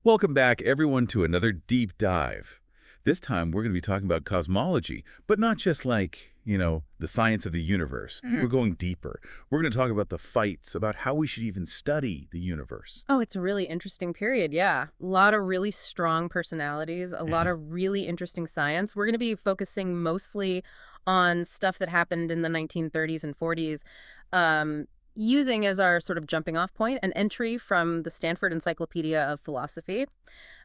Welcome back, everyone, to another deep dive. This time, we're going to be talking about cosmology, but not just like, the science of the universe. We're going deeper. We're going to talk about the fights, about how we should even study the universe. Oh, it's a really interesting period, yeah. A lot of really strong personalities, a lot of really interesting science. We're going to be focusing mostly on stuff that happened in the 1930s and 40s, using as our sort of jumping off point an entry from the Stanford Encyclopedia of Philosophy.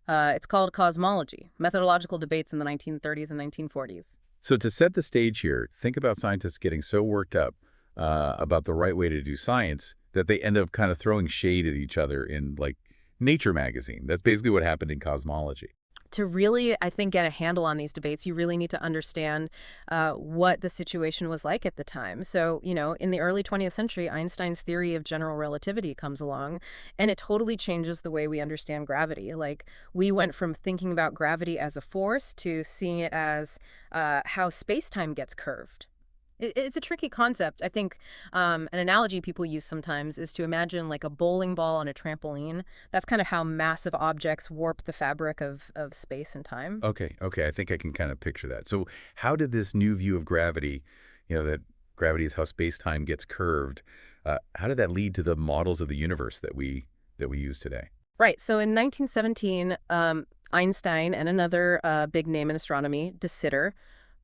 It's called Cosmology, Methodological Debates in the 1930s and 1940s. So to set the stage here, think about scientists getting so worked up about the right way to do science that they end up kind of throwing shade at each other in, like, Nature magazine. That's basically what happened in cosmology. To really, I think, get a handle on these debates, you really need to understand what the situation was like at the time. So, in the early 20th century, Einstein's theory of general relativity comes along, and it totally changes the way we understand gravity. Like, we went from thinking about gravity as a force to seeing it as how space-time gets curved. It's a tricky concept. I think an analogy people use sometimes is to imagine like a bowling ball on a trampoline. That's kind of how massive objects warp the fabric of space and time. Okay, I think I can kind of picture that. So how did this new view of gravity, that gravity is how space-time gets curved, how did that lead to the models of the universe that we use today? Right. So in 1917, Einstein and another big name in astronomy, De Sitter,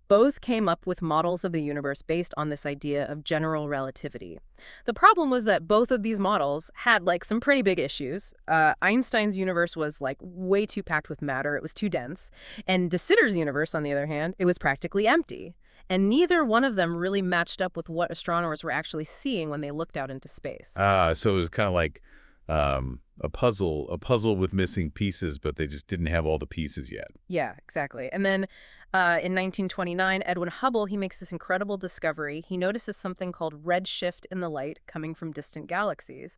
both came up with models of the universe based on this idea of general relativity. The problem was that both of these models had like some pretty big issues. Einstein's universe was like way too packed with matter. It was too dense. And De Sitter's universe, on the other hand, it was practically empty. And neither one of them really matched up with what astronomers were actually seeing when they looked out into space. So it was kind of like a puzzle with missing pieces, but they just didn't have all the pieces yet. Yeah, exactly. And then in 1929, Edwin Hubble, he makes this incredible discovery. He notices something called redshift in the light coming from distant galaxies.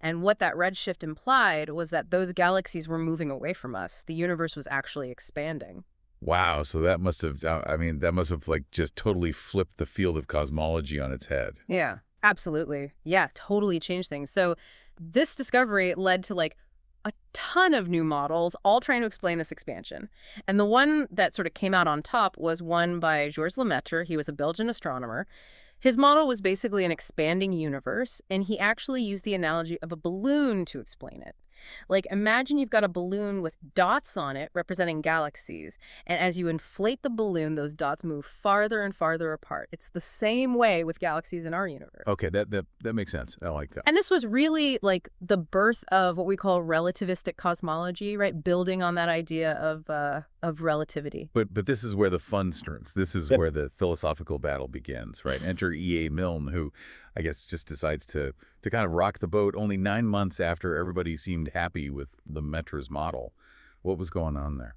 And what that redshift implied was that those galaxies were moving away from us. The universe was actually expanding. Wow, so that must have, like just totally flipped the field of cosmology on its head. Yeah, absolutely. Yeah, totally changed things. So this discovery led to like a ton of new models, all trying to explain this expansion. And the one that sort of came out on top was one by Georges Lemaitre. He was a Belgian astronomer. His model was basically an expanding universe, and he actually used the analogy of a balloon to explain it. Like, imagine you've got a balloon with dots on it representing galaxies, and as you inflate the balloon, those dots move farther and farther apart. It's the same way with galaxies in our universe. Okay, that makes sense. I like that. And this was really like the birth of what we call relativistic cosmology, right? Building on that idea of relativity. But this is where the fun starts. This is where the philosophical battle begins, right? Enter E.A. Milne, who I guess just decides to kind of rock the boat only 9 months after everybody seemed happy with Lemaitre's model. What was going on there?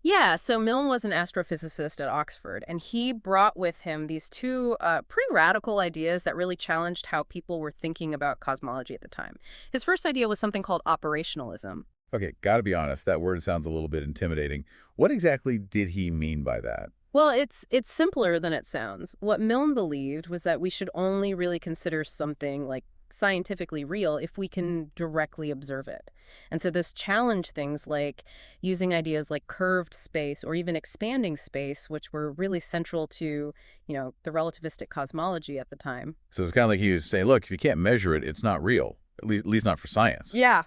Yeah, so Milne was an astrophysicist at Oxford, and he brought with him these two pretty radical ideas that really challenged how people were thinking about cosmology at the time. His first idea was something called operationalism. Okay, got to be honest, that word sounds a little bit intimidating. What exactly did he mean by that? Well, it's simpler than it sounds. What Milne believed was that we should only really consider something like scientifically real if we can directly observe it. And so this challenged things like using ideas like curved space or even expanding space, which were really central to, the relativistic cosmology at the time. So it's kind of like he was saying, look, if you can't measure it, it's not real, at least not for science. Yeah,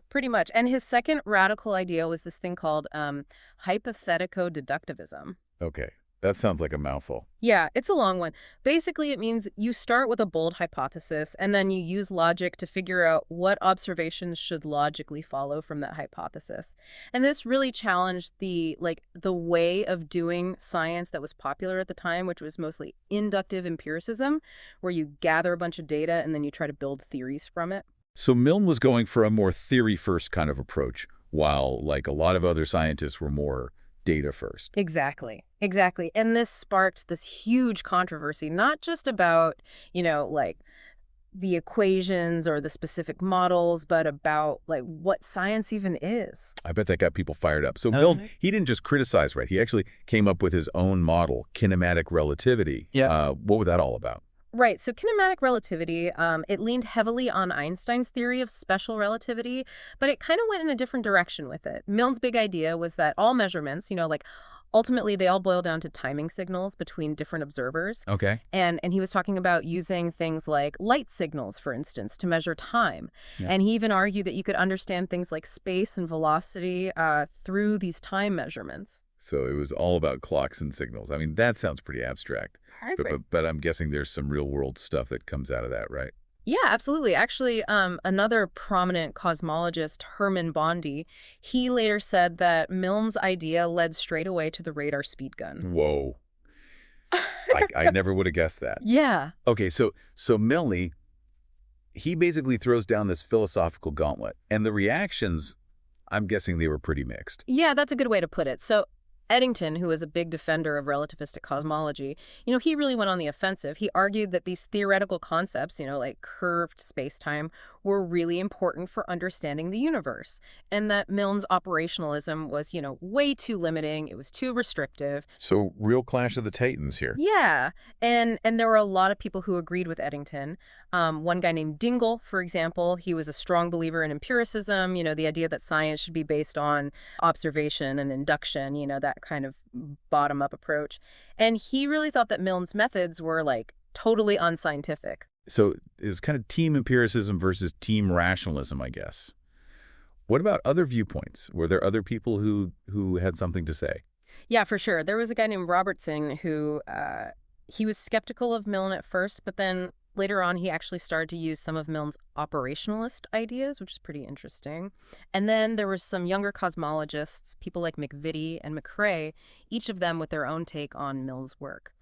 pretty much. And his second radical idea was this thing called hypothetico-deductivism. Okay, that sounds like a mouthful. Yeah, it's a long one. Basically, it means you start with a bold hypothesis, and then you use logic to figure out what observations should logically follow from that hypothesis. And this really challenged the way of doing science that was popular at the time, which was mostly inductive empiricism, where you gather a bunch of data and then you try to build theories from it. So Milne was going for a more theory-first kind of approach, while like a lot of other scientists were more data first. Exactly. And this sparked this huge controversy, not just about, the equations or the specific models, but about what science even is. I bet that got people fired up. So Milne, he didn't just criticize, right? He actually came up with his own model, kinematic relativity. Yeah. What was that all about? Right. So kinematic relativity, it leaned heavily on Einstein's theory of special relativity, but it kind of went in a different direction with it. Milne's big idea was that all measurements, like ultimately they all boil down to timing signals between different observers. Okay. And he was talking about using things like light signals, for instance, to measure time. Yeah. And he even argued that you could understand things like space and velocity through these time measurements. So it was all about clocks and signals. I mean, that sounds pretty abstract. But, Perfect. but, but I'm guessing there's some real world stuff that comes out of that, right? Yeah, absolutely. Actually, another prominent cosmologist, Hermann Bondi, he later said that Milne's idea led straight away to the radar speed gun. Whoa. I never would have guessed that. Yeah. Okay, so Milne, he basically throws down this philosophical gauntlet, and the reactions, I'm guessing they were pretty mixed. Yeah, that's a good way to put it. So Eddington, who was a big defender of relativistic cosmology, he really went on the offensive. He argued that these theoretical concepts, like curved spacetime, were really important for understanding the universe, and that Milne's operationalism was, way too limiting. It was too restrictive. So real clash of the titans here. Yeah, and there were a lot of people who agreed with Eddington. One guy named Dingle, for example, he was a strong believer in empiricism, the idea that science should be based on observation and induction, that kind of bottom-up approach. And he really thought that Milne's methods were, like, totally unscientific. So it was kind of team empiricism versus team rationalism, I guess. What about other viewpoints? Were there other people who had something to say? Yeah, for sure. There was a guy named Robertson who he was skeptical of Milne at first, but then later on he actually started to use some of Milne's operationalist ideas, which is pretty interesting. And then there was some younger cosmologists, people like McVitie and McCrae, each of them with their own take on Milne's work.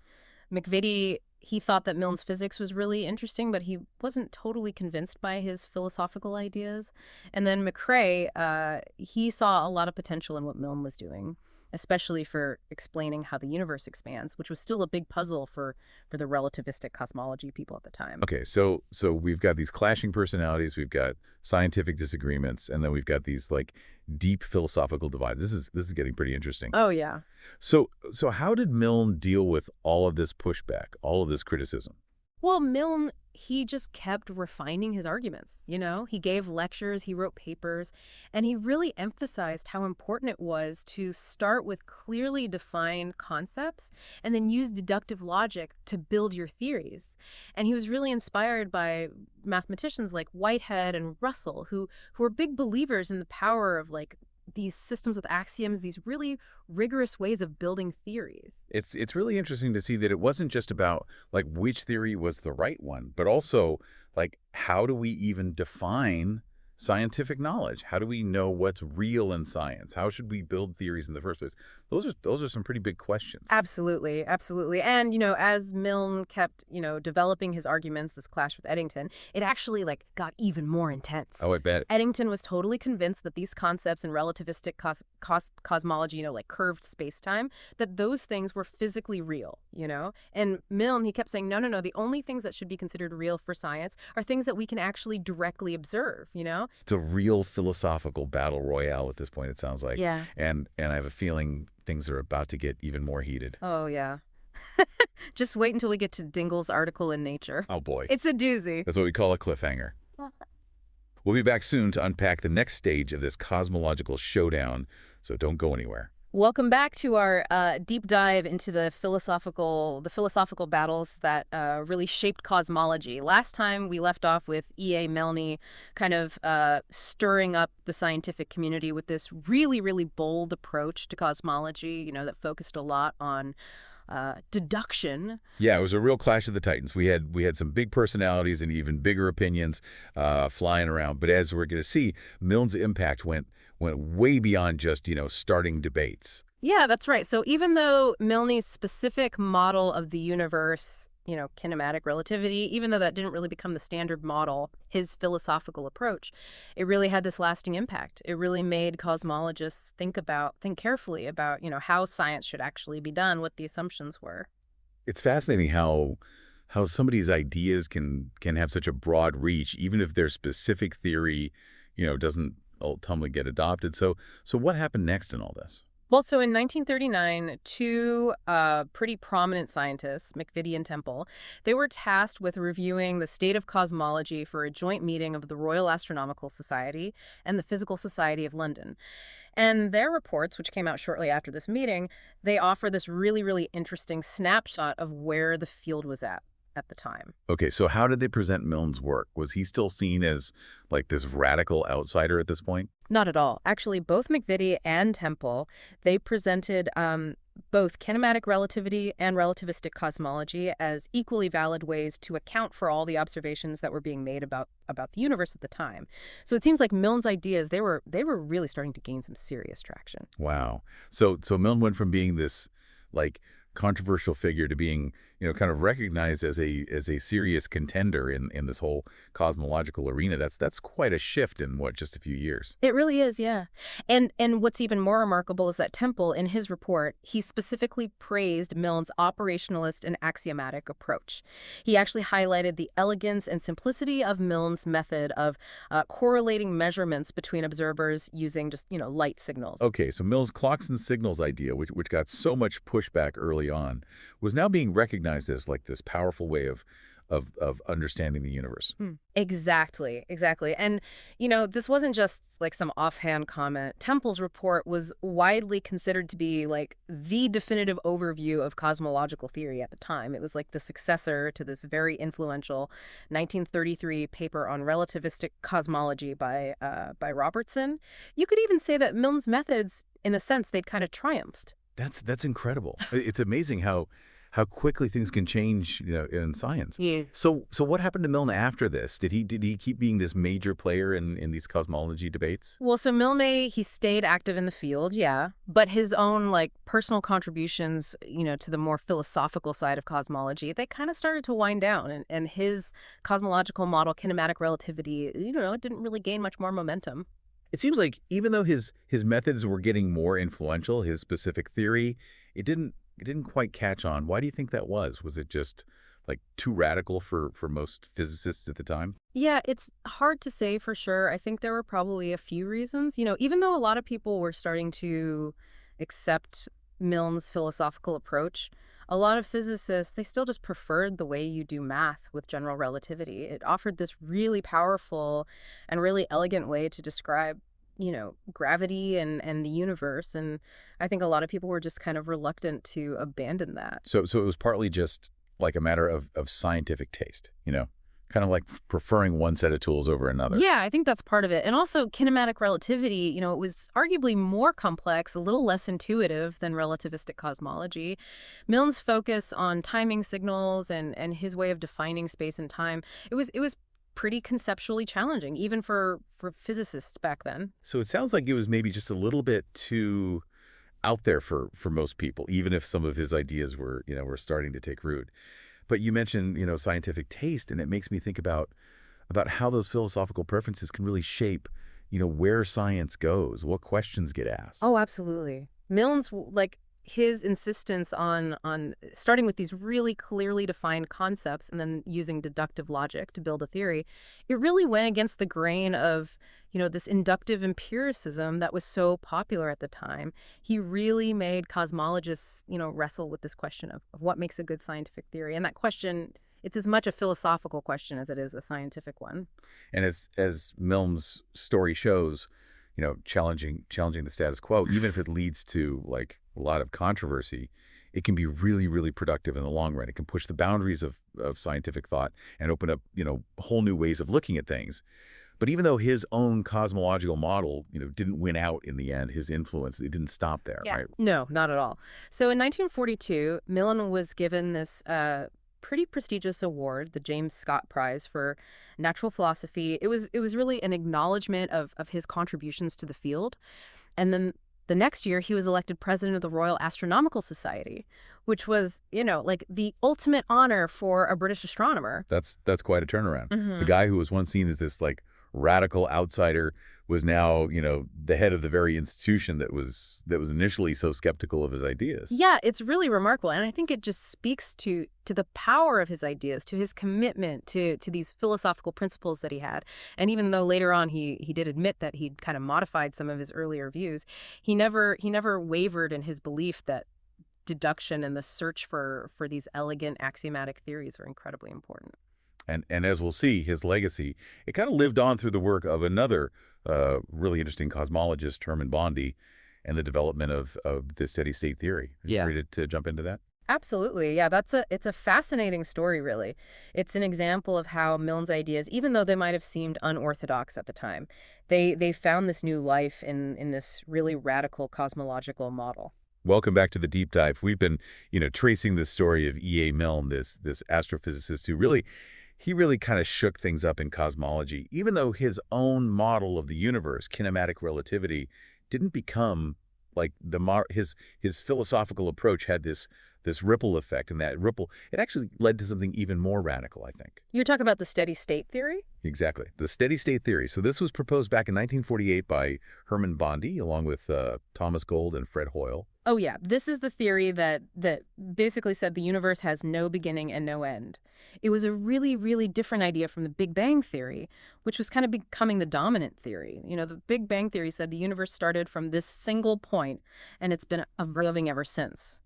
McVitie, he thought that Milne's physics was really interesting, but he wasn't totally convinced by his philosophical ideas. And then McCrae, he saw a lot of potential in what Milne was doing, especially for explaining how the universe expands, which was still a big puzzle for the relativistic cosmology people at the time. Okay, so we've got these clashing personalities, we've got scientific disagreements, and then we've got these like deep philosophical divides. This is getting pretty interesting. Oh, yeah. So how did Milne deal with all of this pushback, all of this criticism? Well, Milne, he just kept refining his arguments. He gave lectures, he wrote papers, and he really emphasized how important it was to start with clearly defined concepts and then use deductive logic to build your theories. And he was really inspired by mathematicians like Whitehead and Russell, who were big believers in the power of like these systems with axioms, these really rigorous ways of building theories. It's really interesting to see that it wasn't just about like which theory was the right one, but also like how do we even define scientific knowledge? How do we know what's real in science? How should we build theories in the first place? Those are some pretty big questions. Absolutely, absolutely. And, as Milne kept, developing his arguments, this clash with Eddington, it actually like got even more intense. Oh, I bet. Eddington was totally convinced that these concepts in relativistic cosmology, like curved space-time, that those things were physically real. And Milne, he kept saying, no, no, no, the only things that should be considered real for science are things that we can actually directly observe. It's a real philosophical battle royale at this point, it sounds like. Yeah. And I have a feeling things are about to get even more heated. Oh, yeah. Just wait until we get to Dingle's article in Nature. Oh, boy. It's a doozy. That's what we call a cliffhanger. We'll be back soon to unpack the next stage of this cosmological showdown, so don't go anywhere. Welcome back to our deep dive into the philosophical battles that really shaped cosmology. Last time we left off with E.A. Milne kind of stirring up the scientific community with this really, really bold approach to cosmology, that focused a lot on deduction. Yeah, it was a real clash of the titans. We had some big personalities and even bigger opinions flying around. But as we're going to see, Milne's impact went way beyond just, starting debates. Yeah, that's right. So even though Milne's specific model of the universe, kinematic relativity, even though that didn't really become the standard model, his philosophical approach, it really had this lasting impact. It really made cosmologists think carefully about, how science should actually be done, what the assumptions were. It's fascinating how somebody's ideas can have such a broad reach, even if their specific theory, doesn't ultimately get adopted. So what happened next in all this? Well, so in 1939, two pretty prominent scientists, McVitie and Temple, they were tasked with reviewing the state of cosmology for a joint meeting of the Royal Astronomical Society and the Physical Society of London. And their reports, which came out shortly after this meeting, they offer this really, really interesting snapshot of where the field was at the time. Okay, so how did they present Milne's work? Was he still seen as like this radical outsider at this point? Not at all. Actually, both McVitie and Temple, they presented both kinematic relativity and relativistic cosmology as equally valid ways to account for all the observations that were being made about the universe at the time. So it seems like Milne's ideas, they were really starting to gain some serious traction. Wow. So Milne went from being this like controversial figure to being, kind of recognized as a serious contender in this whole cosmological arena. That's quite a shift in what, just a few years. It really is, yeah. And what's even more remarkable is that Temple, in his report, he specifically praised Milne's operationalist and axiomatic approach. He actually highlighted the elegance and simplicity of Milne's method of correlating measurements between observers using just, light signals. Okay, so Milne's clocks and signals idea, which got so much pushback early on, was now being recognized as like this powerful way of understanding the universe. Exactly, exactly. And, this wasn't just like some offhand comment. Temple's report was widely considered to be like the definitive overview of cosmological theory at the time. It was like the successor to this very influential 1933 paper on relativistic cosmology by Robertson. You could even say that Milne's methods, in a sense, they'd kind of triumphed. That's incredible. It's amazing how quickly things can change, in science. Yeah. So what happened to Milne after this? Did he keep being this major player in these cosmology debates? Well, so Milne, he stayed active in the field, yeah, but his own like personal contributions, to the more philosophical side of cosmology, they kind of started to wind down, and his cosmological model, kinematic relativity, it didn't really gain much more momentum. It seems like even though his methods were getting more influential, his specific theory, it didn't quite catch on. Why do you think that was? Was it just like too radical for most physicists at the time? Yeah, it's hard to say for sure. I think there were probably a few reasons. Even though a lot of people were starting to accept Milne's philosophical approach, a lot of physicists, they still just preferred the way you do math with general relativity. It offered this really powerful and really elegant way to describe, gravity and the universe. And I think a lot of people were just kind of reluctant to abandon that. So it was partly just like a matter of scientific taste, kind of like preferring one set of tools over another. Yeah, I think that's part of it. And also kinematic relativity, it was arguably more complex, a little less intuitive than relativistic cosmology. Milne's focus on timing signals and his way of defining space and time, it was pretty conceptually challenging, even for physicists back then. So it sounds like it was maybe just a little bit too out there for most people, even if some of his ideas were starting to take root. But you mentioned, scientific taste, and it makes me think about how those philosophical preferences can really shape, where science goes, what questions get asked. Oh, absolutely. Milne's like his insistence on starting with these really clearly defined concepts and then using deductive logic to build a theory, it really went against the grain of, this inductive empiricism that was so popular at the time. He really made cosmologists, wrestle with this question of what makes a good scientific theory. And that question, it's as much a philosophical question as it is a scientific one. And as Milne's story shows, challenging the status quo, even if it leads to like a lot of controversy, it can be really, really productive in the long run. It can push the boundaries of scientific thought and open up, whole new ways of looking at things. But even though his own cosmological model, didn't win out in the end, his influence, it didn't stop there, Yeah. right? No, not at all. So in 1942, Milne was given this pretty prestigious award, the James Scott Prize for natural philosophy. It was really an acknowledgement of his contributions to the field. And then the next year, he was elected president of the Royal Astronomical Society, which was, like the ultimate honor for a British astronomer. That's quite a turnaround. The Hmm. guy who was once seen as this like radical outsider was now, the head of the very institution that was initially so skeptical of his ideas. Yeah, it's really remarkable, and I think it just speaks to the power of his ideas, to his commitment to these philosophical principles that he had. And even though later on he did admit that he'd kind of modified some of his earlier views, he never wavered in his belief that deduction and the search for these elegant axiomatic theories are incredibly important. And as we'll see, his legacy, it kind of lived on through the work of another really interesting cosmologist, Herman Bondi, and the development of the steady state theory. Are you Yeah. ready to jump into that? Absolutely. Yeah, it's a fascinating story, really. It's an example of how Milne's ideas, even though they might have seemed unorthodox at the time, they found this new life in this really radical cosmological model. Welcome back to the deep dive. We've been, tracing the story of E.A. Milne, this astrophysicist who really kind of shook things up in cosmology, even though his own model of the universe, kinematic relativity, didn't become like his philosophical approach had this ripple effect, and that ripple, it actually led to something even more radical, I think. You're talking about the steady state theory? Exactly. The steady state theory. So this was proposed back in 1948 by Herman Bondi, along with Thomas Gold and Fred Hoyle. Oh yeah, this is the theory that basically said the universe has no beginning and no end. It was a really, really different idea from the Big Bang theory, which was kind of becoming the dominant theory. The Big Bang theory said the universe started from this single point, and it's been evolving ever since.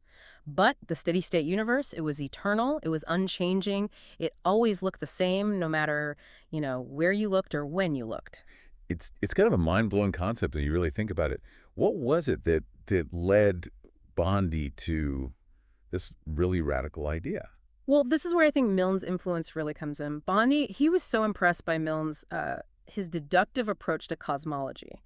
But the steady state universe, it was eternal, it was unchanging, it always looked the same no matter, where you looked or when you looked. It's kind of a mind-blowing concept when you really think about it. What was it that led Bondi to this really radical idea? Well, this is where I think Milne's influence really comes in. Bondi, he was so impressed by Milne's his deductive approach to cosmology.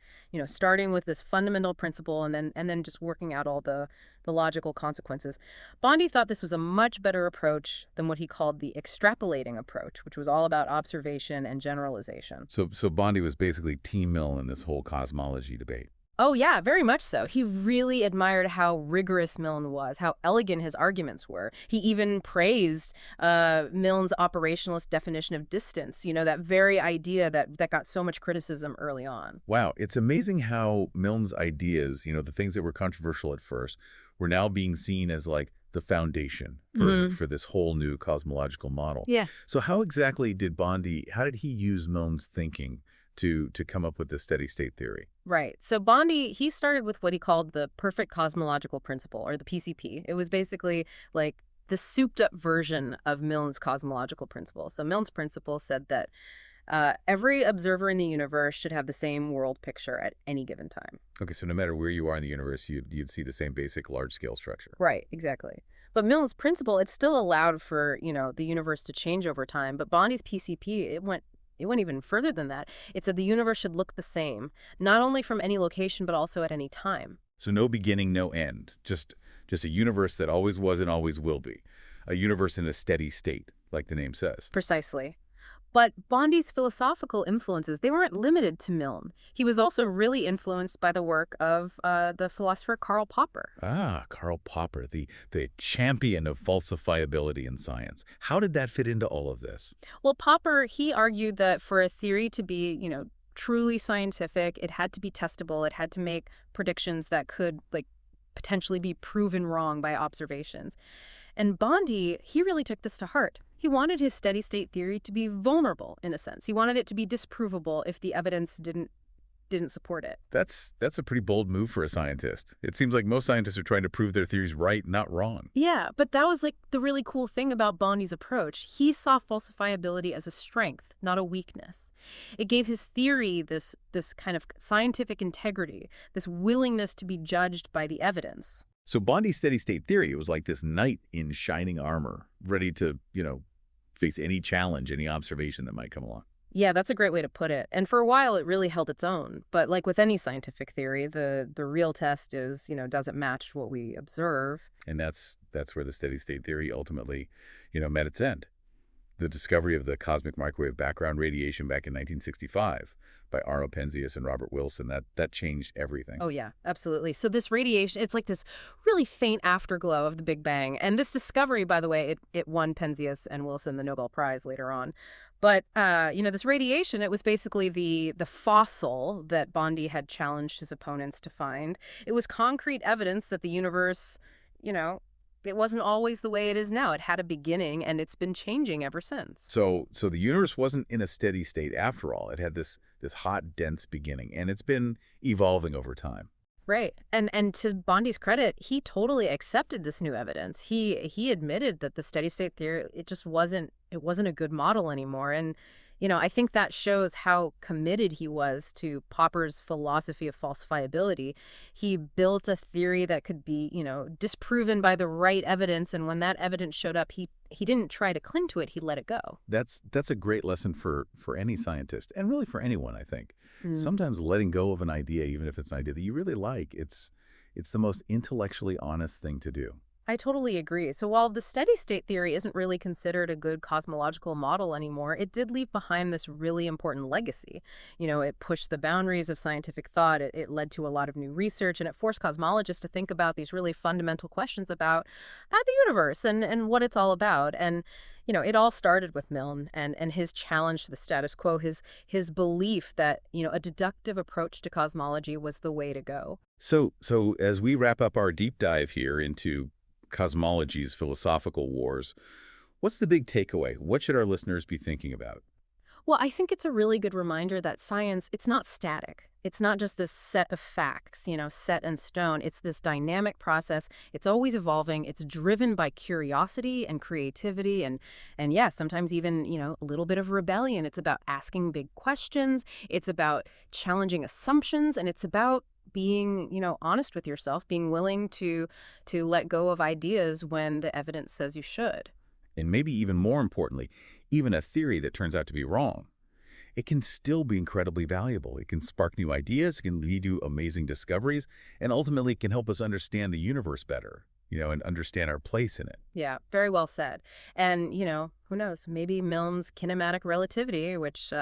Starting with this fundamental principle and then just working out all the logical consequences. Bondi thought this was a much better approach than what he called the extrapolating approach, which was all about observation and generalization. So Bondi was basically Team Milne in this whole cosmology debate. Oh, yeah, very much so. He really admired how rigorous Milne was, how elegant his arguments were. He even praised Milne's operationalist definition of distance, that very idea that got so much criticism early on. Wow, it's amazing how Milne's ideas, the things that were controversial at first, were now being seen as like the foundation for this whole new cosmological model. Yeah. So how did he use Milne's thinking to come up with the steady state theory? Right. So Bondi, he started with what he called the perfect cosmological principle, or the PCP. It was basically like the souped-up version of Milne's cosmological principle. So Milne's principle said that every observer in the universe should have the same world picture at any given time. Okay, so no matter where you are in the universe, you'd see the same basic large-scale structure. Right, exactly. But Milne's principle, it still allowed for, the universe to change over time. But Bondi's PCP, it went even further than that. It said the universe should look the same, not only from any location, but also at any time. So no beginning, no end. Just a universe that always was and always will be. A universe in a steady state, like the name says. Precisely. But Bondi's philosophical influences, they weren't limited to Milne. He was also really influenced by the work of the philosopher Karl Popper. Ah, Karl Popper, the champion of falsifiability in science. How did that fit into all of this? Well, Popper, he argued that for a theory to be, truly scientific, it had to be testable. It had to make predictions that could, potentially be proven wrong by observations. And Bondi, he really took this to heart. He wanted his steady-state theory to be vulnerable, in a sense. He wanted it to be disprovable if the evidence didn't support it. That's a pretty bold move for a scientist. It seems like most scientists are trying to prove their theories right, not wrong. Yeah, but that was the really cool thing about Bondi's approach. He saw falsifiability as a strength, not a weakness. It gave his theory this kind of scientific integrity, this willingness to be judged by the evidence. So Bondi's steady-state theory was like this knight in shining armor, ready to, face any challenge, any observation that might come along. Yeah, that's a great way to put it. And for a while, it really held its own. But like with any scientific theory, the real test is, does it match what we observe? And that's where the steady-state theory ultimately, met its end. The discovery of the cosmic microwave background radiation back in 1965 by Arno Penzias and Robert Wilson, that changed everything. Oh, yeah, absolutely. So this radiation, it's like this really faint afterglow of the Big Bang. And this discovery, by the way, it won Penzias and Wilson the Nobel Prize later on. But, this radiation, it was basically the fossil that Bondi had challenged his opponents to find. It was concrete evidence that the universe, you know, it wasn't always the way it is now. It had a beginning, and it's been changing ever since. So the universe wasn't in a steady state after all. It had this hot, dense beginning, and it's been evolving over time. Right. And to Bondi's credit, he totally accepted this new evidence. He admitted that the steady state theory, it wasn't a good model anymore. And I think that shows how committed he was to Popper's philosophy of falsifiability. He built a theory that could be, disproven by the right evidence, and when that evidence showed up, he didn't try to cling to it, he let it go. That's a great lesson for any scientist, and really for anyone, I think. Mm. Sometimes letting go of an idea, even if it's an idea that you really like, it's the most intellectually honest thing to do. I totally agree. So while the steady state theory isn't really considered a good cosmological model anymore, it did leave behind this really important legacy. It pushed the boundaries of scientific thought, it led to a lot of new research, and it forced cosmologists to think about these really fundamental questions about the universe and what it's all about. And it all started with Milne and his challenge to the status quo, his belief that, a deductive approach to cosmology was the way to go. So as we wrap up our deep dive here into cosmology's philosophical wars, what's the big takeaway? What should our listeners be thinking about? Well, I think it's a really good reminder that science, it's not static. It's not just this set of facts, set in stone. It's this dynamic process. It's always evolving. It's driven by curiosity and creativity and yeah, sometimes even, a little bit of rebellion. It's about asking big questions. It's about challenging assumptions, and it's about being, honest with yourself, being willing to let go of ideas when the evidence says you should. And maybe even more importantly, even a theory that turns out to be wrong, it can still be incredibly valuable. It can spark new ideas, it can lead to amazing discoveries, and ultimately can help us understand the universe better, and understand our place in it. Yeah, very well said. And, who knows, maybe Milne's kinematic relativity, which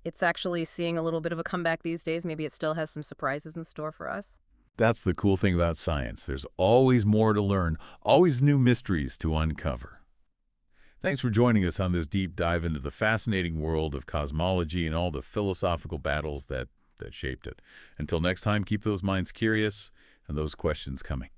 it's actually seeing a little bit of a comeback these days, maybe it still has some surprises in store for us. That's the cool thing about science. There's always more to learn, always new mysteries to uncover. Thanks for joining us on this deep dive into the fascinating world of cosmology and all the philosophical battles that shaped it. Until next time, keep those minds curious and those questions coming.